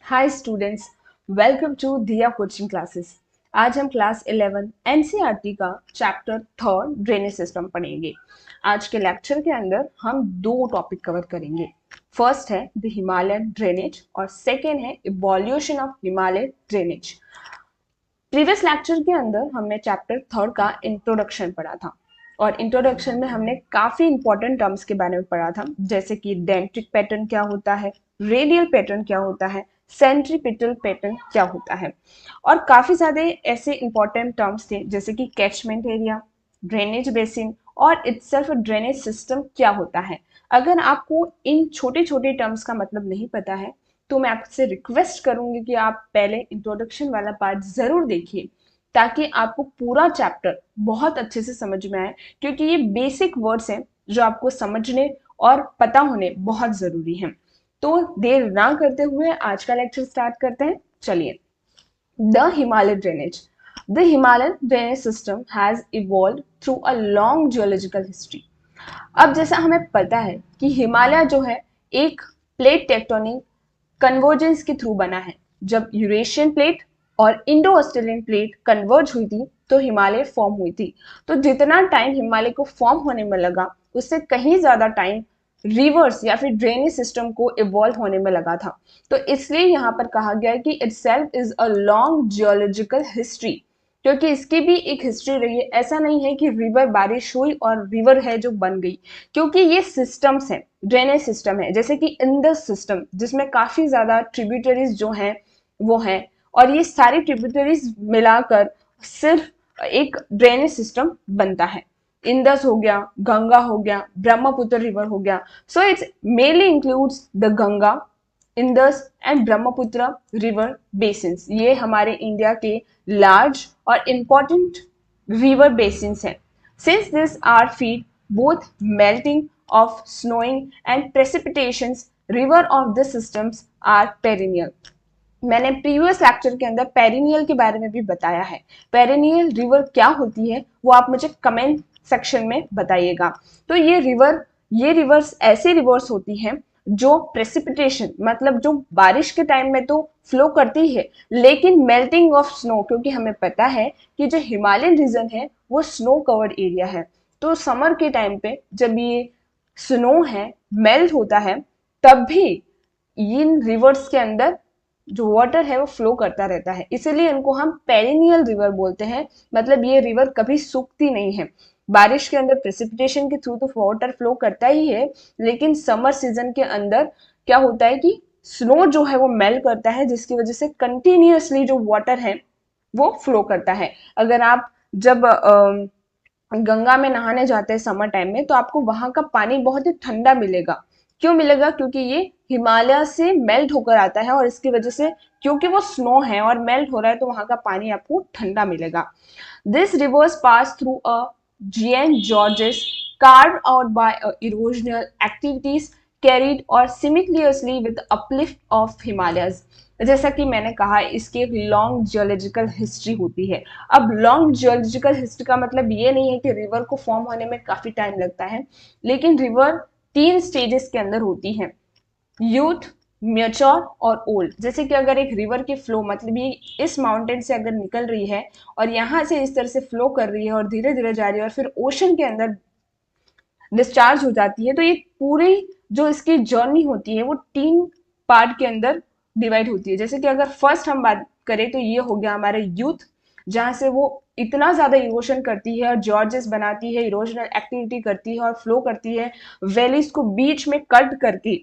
Hi students, welcome to दिया coaching classes. आज हम क्लास 11 एनसीईआरटी का चैप्टर थर्ड ड्रेनेज सिस्टम पढ़ेंगे। आज के लेक्चर के अंदर हम दो टॉपिक कवर करेंगे। फर्स्ट है द हिमालयन ड्रेनेज और सेकेंड है evolution of Himalaya drainage. Previous lecture के अंदर हमने चैप्टर थर्ड का इंट्रोडक्शन पढ़ा था और इंट्रोडक्शन में हमने काफी इंपॉर्टेंट टर्म्स के बारे में पढ़ा था, जैसे कि डेंट्रिक पैटर्न क्या होता है, रेडियल पैटर्न क्या होता है, सेंट्रीपिटल पैटर्न क्या होता है और काफी सारे ऐसे इंपॉर्टेंट टर्म्स थे जैसे कि कैचमेंट एरिया, ड्रेनेज बेसिन और इटसेल्फ ड्रेनेज सिस्टम क्या होता है। अगर आपको इन छोटे छोटे टर्म्स का मतलब नहीं पता है तो मैं आपसे रिक्वेस्ट करूंगी कि आप पहले इंट्रोडक्शन वाला पार्ट जरूर देखिए ताकि आपको पूरा चैप्टर बहुत अच्छे से समझ में आए, क्योंकि ये बेसिक वर्ड्स हैं जो आपको समझने और पता होने बहुत जरूरी हैं। तो देर ना करते हुए आज का लेक्चर स्टार्ट करते हैं। चलिए, the Himalaya drainage. The Himalayan drainage system has evolve through a long geological history. अब जैसा हमें पता है कि हिमालय जो है एक प्लेट टेक्टोनिक कन्वर्जेंस के थ्रू बना है। जब यूरेशियन प्लेट और इंडो ऑस्ट्रेलियन प्लेट कन्वर्ज हुई थी तो हिमालय फॉर्म हुई थी। तो जितना टाइम हिमालय को फॉर्म होने में लगा उससे कहीं ज्यादा टाइम रिवर्स या फिर ड्रेनेज सिस्टम को इवॉल्व होने में लगा था। तो इसलिए यहाँ पर कहा गया है कि itself is a long geological history, क्योंकि इसकी भी एक हिस्ट्री रही है। ऐसा नहीं है कि रिवर बारिश हुई और रिवर है जो बन गई, क्योंकि ये सिस्टम्स हैं, ड्रेनेज सिस्टम है, जैसे कि इंडस सिस्टम जिसमें काफी ज्यादा ट्रिब्यूटरीज जो हैं वो हैं, और ये सारी ट्रिब्यूटरीज मिलाकर सिर्फ एक ड्रेनेज सिस्टम बनता है। इंडस हो गया, गंगा हो गया, ब्रह्मपुत्र रिवर हो गया। So it's mainly includes the Ganga, Indus and Brahmaputra river basins. ये हमारे इंडिया के लार्ज और इम्पोर्टेंट रिवर बेसिन्स हैं। Since this are feed both melting of snowing and precipitations, river of the systems are perennial. मैंने प्रीवियस लेक्चर के अंदर perennial के बारे में भी बताया है। पेरिनियल रिवर क्या होती है वो आप मुझे कमेंट सेक्शन में बताइएगा। तो ये रिवर्स ऐसे रिवर्स होती हैं जो प्रेसिपिटेशन मतलब जो बारिश के टाइम में तो फ्लो करती है, लेकिन मेल्टिंग ऑफ स्नो, क्योंकि हमें पता है कि जो हिमालयन रीजन है वो स्नो कवर्ड एरिया है। तो समर के टाइम पे जब ये स्नो है मेल्ट होता है तब भी इन रिवर्स के अंदर जो वाटर है वो फ्लो करता रहता है, इसीलिए इनको हम पेरिनियल रिवर बोलते हैं। मतलब ये रिवर कभी सूखती नहीं है। बारिश के अंदर प्रेसिपिटेशन के थ्रू तो वाटर फ्लो करता ही है, लेकिन समर सीजन के अंदर क्या होता है कि स्नो जो है वो मेल्ट करता है, जिसकी वजह से कंटिन्यूअसली जो वाटर है वो फ्लो करता है। अगर आप जब गंगा में नहाने जाते हैं समर टाइम में तो आपको वहां का पानी बहुत ही ठंडा मिलेगा। क्यों मिलेगा? क्योंकि ये हिमालय से मेल्ट होकर आता है और इसकी वजह से, क्योंकि वो स्नो है और मेल्ट हो रहा है, तो वहां का पानी आपको ठंडा मिलेगा। This reverse pass through a giant gorges carved out by erosional activities carried or simultaneously with the uplift of Himalayas। जैसा कि मैंने कहा इसकी एक लॉन्ग जियोलॉजिकल हिस्ट्री होती है। अब लॉन्ग जियोलॉजिकल हिस्ट्री का मतलब ये नहीं है कि रिवर को फॉर्म होने में काफी टाइम लगता है, लेकिन रिवर 3 स्टेजेस के अंदर होती है, यूथ, म्योच्योर और ओल्ड। जैसे कि अगर एक रिवर की फ्लो मतलब ये इस माउंटेन से अगर निकल रही है और यहाँ से इस तरह से फ्लो कर रही है और धीरे धीरे जा रही है और फिर ओशन के अंदर डिस्चार्ज हो जाती है, तो ये पूरी जो इसकी जर्नी होती है वो 3 पार्ट के अंदर डिवाइड होती है। जैसे कि अगर फर्स्ट हम बात करें तो ये हो गया हमारे यूथ, जहां से वो इतना ज्यादा इरोशन करती है और जॉर्जेस बनाती है, इरोजनल एक्टिविटी करती है और फ्लो करती है, वैलीज को बीच में कट करके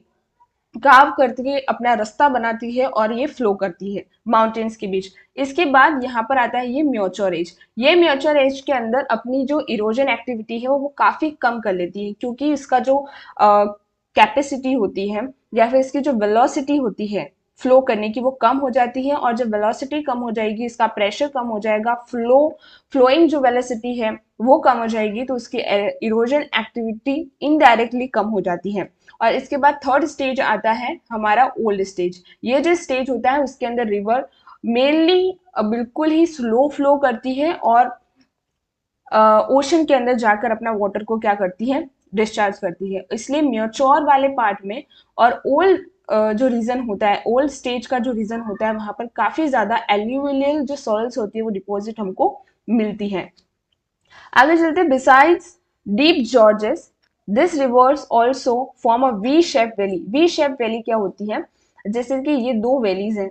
कार्व करके अपना रास्ता बनाती है और ये फ्लो करती है माउंटेन्स के बीच। इसके बाद यहाँ पर आता है ये म्योच्योर एज। ये म्योच्योर एज के अंदर अपनी जो इरोजन एक्टिविटी है वो काफी कम कर लेती है, क्योंकि इसका जो कैपेसिटी होती है या फिर इसकी जो वेलोसिटी होती है फ्लो करने की वो कम हो जाती है, और जब वेलोसिटी कम हो जाएगी इसका प्रेशर कम हो जाएगा, फ्लोइंग जो वेलोसिटी है वो कम हो जाएगी, तो उसकी इरोजन एक्टिविटी इनडायरेक्टली कम हो जाती है। और इसके बाद थर्ड स्टेज आता है हमारा ओल्ड स्टेज। ये जो स्टेज होता है उसके अंदर रिवर मेनली बिल्कुल ही स्लो फ्लो करती है और ओशन के अंदर जाकर अपना वाटर को क्या करती है, डिस्चार्ज करती है। इसलिए म्योच्योर वाले पार्ट में और ओल्ड जो रीजन होता है, ओल्ड स्टेज का जो रीजन होता है, वहां पर काफी ज्यादा एल्यूवियल जो सॉइल्स होती है वो डिपॉजिट हमको मिलती है। आगे चलते, besides deep George's this reverse also form a V shape valley. V shape valley क्या होती है, जैसे कि ये दो वैलीज हैं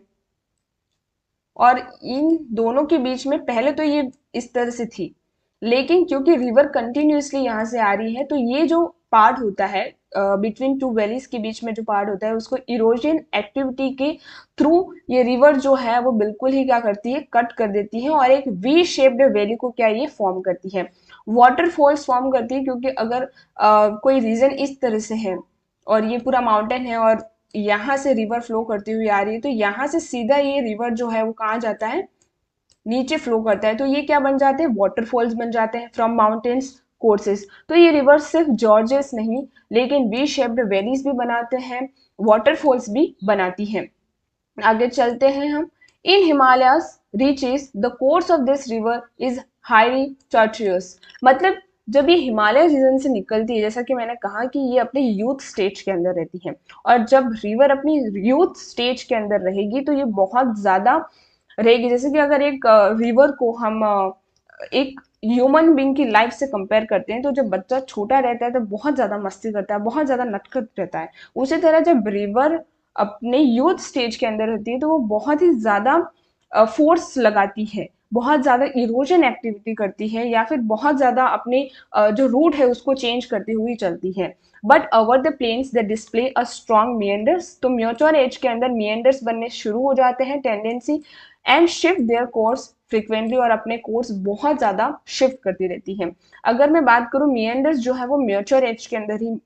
और इन दोनों के बीच में पहले तो ये इस तरह से थी, लेकिन क्योंकि रिवर कंटिन्यूअसली यहाँ से आ रही है तो ये जो पार्ट होता है बिटवीन टू वैलीज के बीच में जो पार्ट होता है उसको इरोजन एक्टिविटी के थ्रू ये रिवर जो है वो बिल्कुल ही क्या करती है, कट कर देती है और एक वी शेप्ड वैली को क्या ये फॉर्म करती है, वाटरफॉल्स फॉर्म करती है। क्योंकि अगर कोई रीजन इस तरह से है और ये पूरा माउंटेन है और यहाँ से रिवर फ्लो करती हुई आ रही है, तो यहाँ से सीधा ये रिवर जो है वो कहाँ जाता है, नीचे फ्लो करता है, तो ये क्या बन जाते हैं, वाटरफॉल्स बन जाते हैं फ्रॉम माउंटेन्स कोर्सेस। तो ये रिवर सिर्फ जॉर्जेस नहीं लेकिन वी शेप्ड वैलीज भी बनाते हैं, वाटरफॉल्स भी बनाती हैं। आगे चलते हैं हम, in Himalayas reaches the course of this river is highly tortuous. मतलब जब ये हिमालय रीजन से निकलती है, जैसा कि मैंने कहा कि ये अपने यूथ स्टेज के अंदर रहती है, और जब रिवर अपनी यूथ स्टेज के अंदर रहेगी तो ये बहुत ज्यादा रहेगी। जैसे कि अगर एक रिवर को हम एक ह्यूमन बींग की लाइफ से कंपेयर करते हैं, तो जब बच्चा छोटा रहता है तो बहुत ज्यादा मस्ती करता है, बहुत ज्यादा नटखट रहता है। उसी तरह जब रिवर अपने यूथ स्टेज के अंदर होती है तो वो बहुत ही ज्यादा फोर्स लगाती है, बहुत ज्यादा इरोजन एक्टिविटी करती है, या फिर बहुत ज्यादा अपने जो रूट है उसको चेंज करती हुई चलती है। But over the plains they display a strong meanders. तो म्योचर एज के अंदर मिएंडर्स बनने शुरू हो जाते हैं, tendency, and shift their course frequently, और अपने कोर्स बहुत ज्यादा शिफ्ट करती रहती है। अगर मैं बात करूं, मिएंडर्स जो है वो म्योचर एज के अंदर ही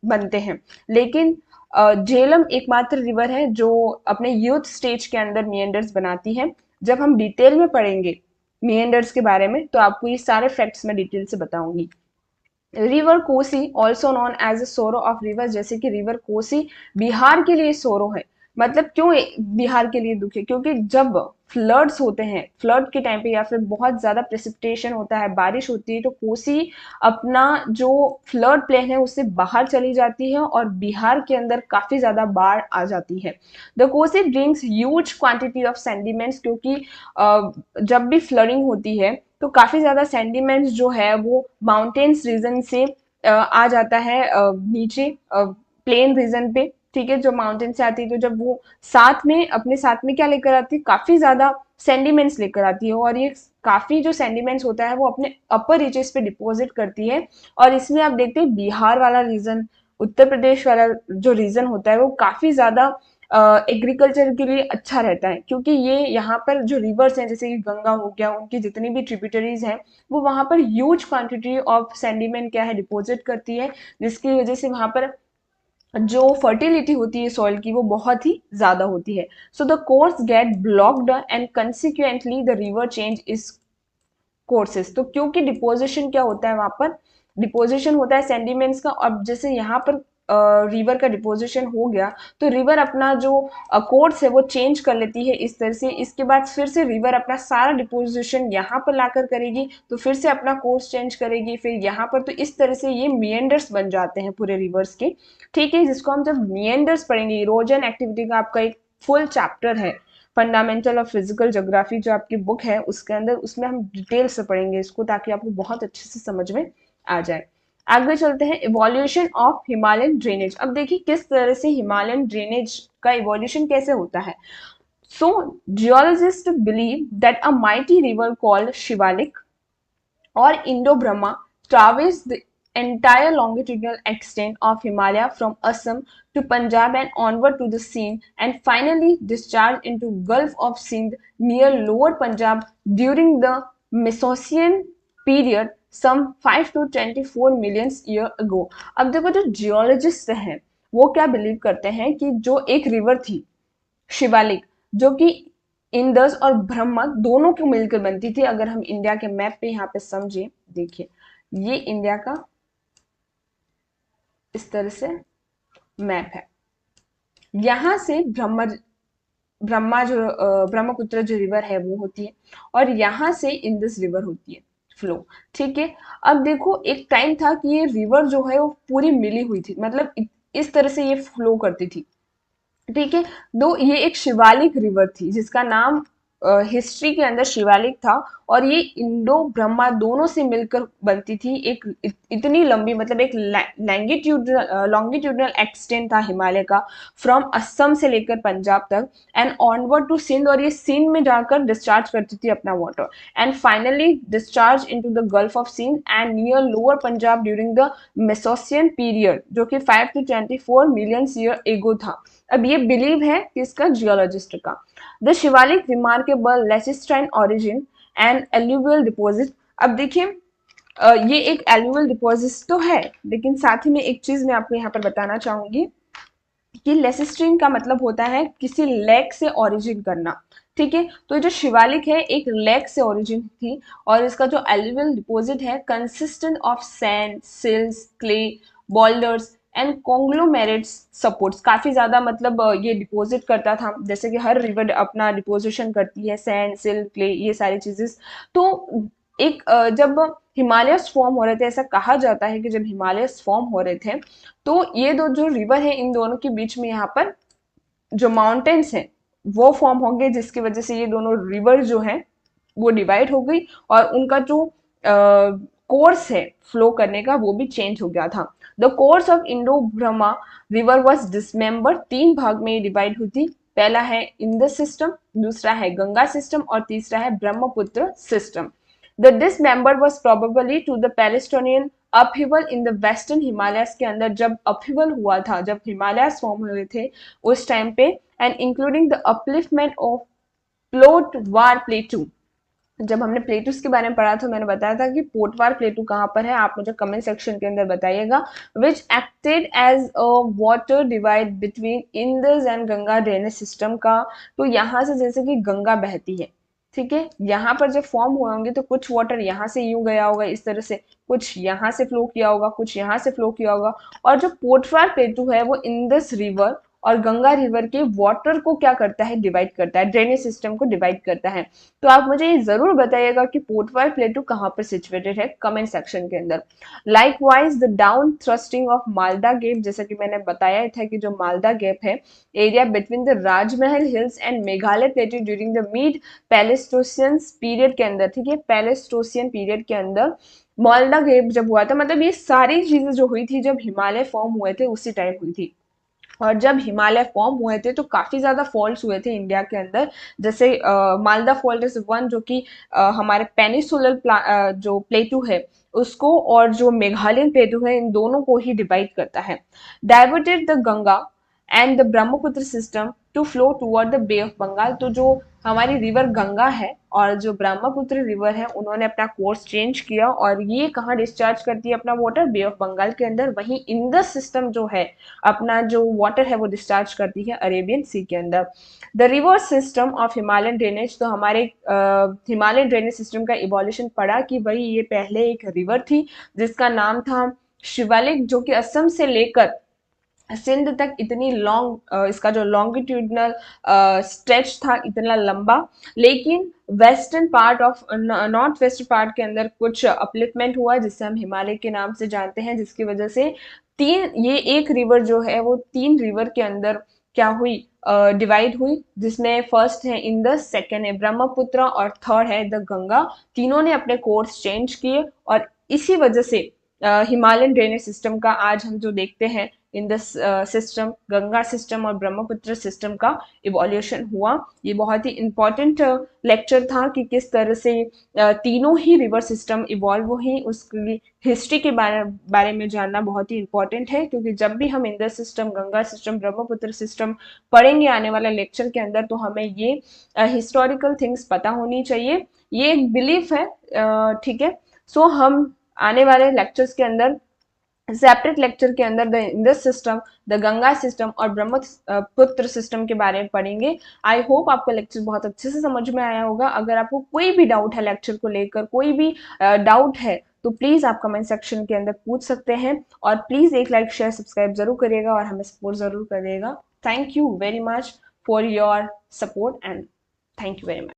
बनते हैं, लेकिन झेलम एकमात्र रिवर है जो अपने यूथ स्टेज के अंदर मिएंडर्स बनाती है। जब हम डिटेल में पढ़ेंगे मिएंडर्स के बारे में तो आपको ये सारे फैक्ट्स मैं डिटेल से बताऊंगी। River Kosi also known as a sorrow of river, जैसे कि रिवर कोसी बिहार के लिए सोरो है। मतलब क्यों बिहार के लिए दुख है, क्योंकि जब फ्लड्स होते हैं, फ्लड के टाइम पे या फिर बहुत ज्यादा प्रेसिपिटेशन होता है, बारिश होती है, तो कोसी अपना जो फ्लड प्लेन है उससे बाहर चली जाती है और बिहार के अंदर काफी ज्यादा बाढ़ आ जाती है। The Kosi brings huge quantity of sediments, क्योंकि जब भी फ्लडिंग होती है तो काफी ज्यादा सेंडिमेंट्स जो है वो माउंटेन्स रीजन से आ जाता है नीचे प्लेन रीजन पे, ठीक है, जो माउंटेन से आती है। तो जब वो साथ में अपने साथ में क्या लेकर आती है, काफी ज्यादा सेंडिमेंट्स लेकर आती है, और ये काफी जो सेंडिमेंट्स होता है वो अपने अपर रीचेस पे डिपॉजिट करती है। और इसमें आप देखते हैं बिहार वाला रीजन, उत्तर प्रदेश वाला जो रीजन होता है वो काफी ज्यादा एग्रीकल्चर के लिए अच्छा रहता है, क्योंकि ये यहाँ पर जो रिवर्स हैं जैसे कि गंगा हो गया, उनकी जितनी भी ट्रिब्यूटरीज हैं वो वहां पर ह्यूज क्वांटिटी ऑफ सेंडिमेंट क्या है, डिपॉजिट करती है, जिसकी वजह से वहां पर जो फर्टिलिटी होती है सॉइल की वो बहुत ही ज्यादा होती है। So the course gate blocked and consequently the river change is courses. तो क्योंकि डिपोजिशन क्या होता है, वहां पर डिपोजिशन होता है सेंडिमेंट्स का, और जैसे यहाँ पर रिवर का डिपोजिशन हो गया तो रिवर अपना जो कोर्स है वो चेंज कर लेती है इस तरह से। इसके बाद फिर से रिवर अपना सारा डिपोजिशन यहाँ पर लाकर करेगी, तो फिर से अपना कोर्स चेंज करेगी, फिर यहाँ पर, तो इस तरह से ये मिएंडर्स बन जाते हैं पूरे रिवर्स के, ठीक है, जिसको हम जब मिएंडर्स पढ़ेंगे, इरोजन एक्टिविटी का आपका एक फुल चैप्टर है फंडामेंटल ऑफ फिजिकल ज्योग्राफी जो आपकी बुक है उसके अंदर, उसमें हम डिटेल से पढ़ेंगे इसको ताकि आपको बहुत अच्छे से समझ में आ जाए। आगे चलते हैं, इवोल्यूशन ऑफ हिमालयन ड्रेनेज। अब देखिए किस तरह से हिमालयन ड्रेनेज का इवोल्यूशन कैसे होता है। So geologist believe that a mighty river called Shivalik or Indo-Brahma traversed the entire longitudinal extent of Himalaya from Assam to Punjab and onward to the Sindh, and finally discharged into Gulf of Sindh near Lower Punjab during the Mesocean period some 5 to 24 million year ago। अब देखो जो geologist हैं वो क्या believe करते हैं कि जो एक रिवर थी शिवालिक, जो कि इंदस और ब्रह्मपुत्र दोनों को मिलकर बनती थी। अगर हम इंडिया के मैप पे यहाँ पे समझे, देखिए ये इंडिया का इस तरह से मैप है, यहां से ब्रह्मपुत्र जो रिवर है वो होती है, और यहां से इंदस रिवर होती है फ्लो, ठीक है। अब देखो एक टाइम था कि ये रिवर जो है वो पूरी मिली हुई थी, मतलब इस तरह से ये फ्लो करती थी, ठीक है। दो ये एक शिवालिक रिवर थी जिसका नाम हिस्ट्री के अंदर शिवालिक था, और ये इंडो ब्रह्मा दोनों से मिलकर बनती थी। एक इतनी लंबी, मतलब एक लॉन्गिट्यूडनल एक्सटेंट था हिमालय का, फ्रॉम असम से लेकर पंजाब तक एंड ऑनवर्ड टू सिंध, और ये सिंध में जाकर डिस्चार्ज करती थी अपना water, and finally discharge into the gulf of Sindh and near lower Punjab during the Miocene period, जो कि 5 to 24 मिलियन ईयर एगो था। अब ये बिलीव है किसका, जियोलॉजिस्ट का। The Shivalik remarkable lacustrine origin and alluvial deposit. अब देखिए, ये एक एल्यूवियल डिपॉजिट तो है, लेकिन साथ ही में एक चीज मैं आपको यहाँ पर बताना चाहूंगी कि लेसिस्ट्रीन का मतलब होता है किसी लेक से ओरिजिन करना। ठीक है, तो जो शिवालिक है एक लेक से ओरिजिन थी, और इसका जो एल्यूवियल डिपॉजिट है consistent of sand, silts, clay, boulders and conglomerates supports. काफी ज्यादा मतलब ये डिपॉजिट करता था, जैसे कि हर रिवर अपना डिपोजिशन करती है, सैंड, सिल्क, क्ले, ये सारी चीजें। तो एक जब हिमालयस फॉर्म हो रहे थे, ऐसा कहा जाता है कि जब हिमालयस फॉर्म हो रहे थे तो ये दो जो रिवर है इन दोनों के बीच में यहाँ पर जो माउंटेन्स हैं वो फॉर्म होंगे, जिसकी वजह से ये दोनों रिवर जो है वो डिवाइड हो गई, और उनका जो कोर्स है फ्लो करने का वो भी चेंज हो गया था। The course of Indo Brahma river was dismembered, 3 भाग में डिवाइड हुई थी। पहला है इंडस सिस्टम, दूसरा है गंगा सिस्टम, और तीसरा है Brahmaputra system. The dismember was probably to the Palestinian upheaval in the western Himalayas के अंदर जब upheaval हुआ था, जब हिमालयस फॉर्म हुए थे उस टाइम पे, and including the upliftment of Potwar प्लेटू। जब हमने प्लेटूस के बारे में पढ़ा था, मैंने बताया था कि पोटवार प्लेटू कहाँ पर है, आप मुझे कमेंट सेक्शन के अंदर बताइएगा। Which acted as a water divide between Indus and Ganga drainage system का। तो यहाँ से जैसे कि गंगा बहती है, ठीक है, यहाँ पर जब फॉर्म हुए होंगे तो कुछ वाटर यहाँ से यूं गया होगा इस तरह से, कुछ यहाँ से फ्लो किया होगा, कुछ यहाँ से फ्लो किया होगा, और जो पोटवार प्लेटू है वो इंदस रिवर और गंगा रिवर के वाटर को क्या करता है, डिवाइड करता है, ड्रेनेज सिस्टम को डिवाइड करता है। तो आप मुझे ये जरूर बताइएगा कि पोटवार प्लेटू कहाँ पर सिचुएटेड है कमेंट सेक्शन के अंदर। Likewise the down thrusting of Malda gap, जैसा कि मैंने बताया था कि जो मालदा गैप है, area between the Rajmahal hills and Meghalaya plateau during the mid pleistocene period के अंदर, ठीक है, पैलेस्टोसियन पीरियड के अंदर मालदा गैप जब हुआ था, मतलब ये सारी चीजें जो हुई थी जब हिमालय फॉर्म हुए थे उसी टाइम हुई थी। और जब हिमालय फॉर्म हुए थे तो काफी ज्यादा फॉल्ट्स हुए थे इंडिया के अंदर, जैसे मालदा फॉल्ट इज वन, जो कि हमारे पेनिसुलर जो प्लेटू है उसको, और जो मेघालयन प्लेटू है इन दोनों को ही डिवाइड करता है। Diverted the Ganga and the Brahmaputra system to flow toward the bay of Bengal. तो जो हमारी रिवर गंगा है और जो ब्रह्मपुत्र रिवर है उन्होंने अपना कोर्स चेंज किया, और ये कहाँ डिस्चार्ज करती है अपना वाटर, बे ऑफ बंगाल के अंदर। वहीं इंडस सिस्टम जो है अपना जो वाटर है वो डिस्चार्ज करती है अरेबियन सी के अंदर। The river system of Himalayan drainage, तो हमारे हिमालयन ड्रेनेज सिस्टम का इवोल्यूशन पड़ा कि भाई ये पहले एक रिवर थी जिसका नाम था शिवालिक, जो कि असम से लेकर सिंध तक इतनी लॉन्ग, इसका जो लॉन्गिट्यूडनल स्ट्रेच था इतना लंबा, लेकिन western part of north west part के अंदर कुछ अपलिफ्टमेंट हुआ जिससे हम हिमालय के नाम से जानते हैं, जिसकी वजह से ये एक रिवर जो है वो 3 रिवर के अंदर क्या हुई, डिवाइड हुई, जिसमें फर्स्ट है इंदस, सेकेंड है ब्रह्मपुत्र और थर्ड है द गंगा। तीनों ने अपने कोर्स चेंज किए, और इसी वजह से हिमालयन ड्रेनेज सिस्टम का आज हम जो देखते हैं in the system, Ganga system और ब्रह्मपुत्र सिस्टम का इवोल्यूशन हुआ। ये बहुत ही इंपॉर्टेंट लेक्चर था कि किस तरह से तीनों ही रिवर सिस्टम इवॉल्व हुई, उसकी हिस्ट्री के बारे में जानना बहुत ही इंपॉर्टेंट है, क्योंकि जब भी हम Indus system, Ganga system, Brahmaputra system पढ़ेंगे आने वाले लेक्चर के अंदर, तो हमें ये हिस्टोरिकल थिंग्स पता होनी चाहिए। ये एक बिलीफ है, ठीक है। सो हम आने वाले लेक्चर्स के अंदर सेपरेट लेक्चर के अंदर the Indus system, the Ganga system और ब्रह्मपुत्र सिस्टम के बारे में पढ़ेंगे। आई होप आपको लेक्चर बहुत अच्छे से समझ में आया होगा। अगर आपको कोई भी डाउट है लेक्चर को लेकर, कोई भी डाउट है, तो प्लीज आप कमेंट सेक्शन के अंदर पूछ सकते हैं, और प्लीज एक लाइक शेयर सब्सक्राइब जरूर करिएगा और हमें सपोर्ट जरूर करिएगा। Thank you very much for your support and thank you very much.